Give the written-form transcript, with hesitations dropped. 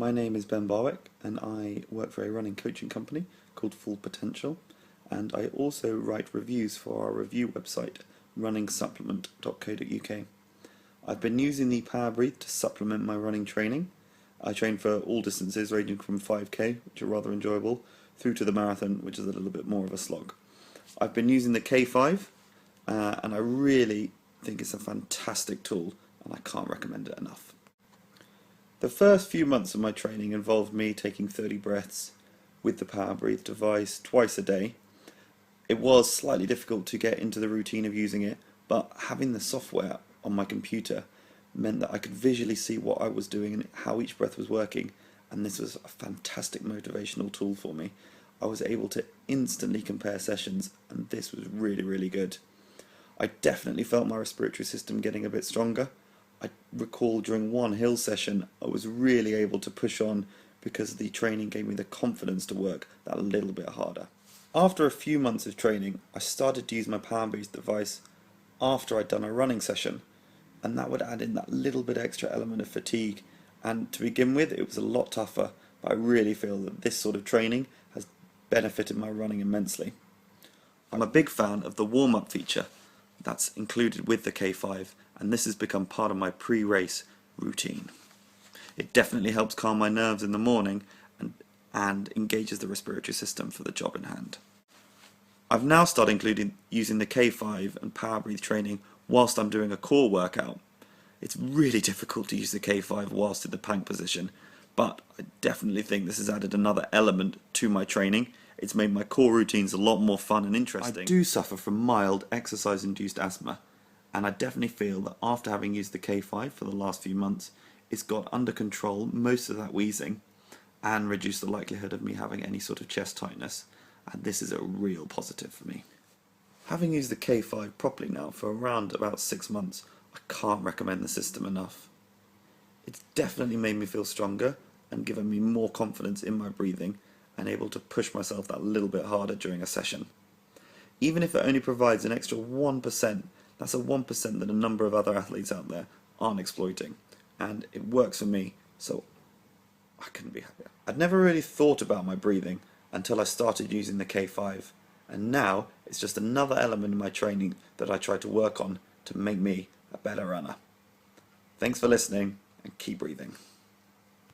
My name is Ben Barwick and I work for a running coaching company called Full Potential, and I also write reviews for our review website runningsupplement.co.uk. I've been using the POWERbreathe to supplement my running training. I train for all distances ranging from 5k, which are rather enjoyable, through to the marathon, which is a little bit more of a slog. I've been using the K5 and I really think it's a fantastic tool and I can't recommend it enough. The first few months of my training involved me taking 30 breaths with the POWERbreathe device twice a day. It was slightly difficult to get into the routine of using it, but having the software on my computer meant that I could visually see what I was doing and how each breath was working, and this was a fantastic motivational tool for me. I was able to instantly compare sessions, and this was really good. I definitely felt my respiratory system getting a bit stronger. I recall during one hill session I was really able to push on because the training gave me the confidence to work that little bit harder. After a few months of training, I started to use my POWERbreathe device after I'd done a running session, and that would add in that little bit extra element of fatigue, and to begin with it was a lot tougher, but I really feel that this sort of training has benefited my running immensely. I'm a big fan of the Warmup feature that's included with the K5, and this has become part of my pre-race routine. It definitely helps calm my nerves in the morning and engages the respiratory system for the job in hand. I've now started using the K5 and POWERbreathe training whilst I'm doing a core workout. It's really difficult to use the K5 whilst in the plank position, but I definitely think this has added another element to my training. It's made my core routines a lot more fun and interesting. I do suffer from mild exercise-induced asthma, and I definitely feel that after having used the K5 for the last few months, it's got under control most of that wheezing and reduced the likelihood of me having any sort of chest tightness, and this is a real positive for me. Having used the K5 properly now for around about 6 months, I can't recommend the system enough. It's definitely made me feel stronger and given me more confidence in my breathing and able to push myself that little bit harder during a session. Even if it only provides an extra 1%, that's a 1% that a number of other athletes out there aren't exploiting, and it works for me, so I couldn't be happier. I'd never really thought about my breathing until I started using the K5, and now it's just another element in my training that I try to work on to make me a better runner. Thanks for listening, and keep breathing.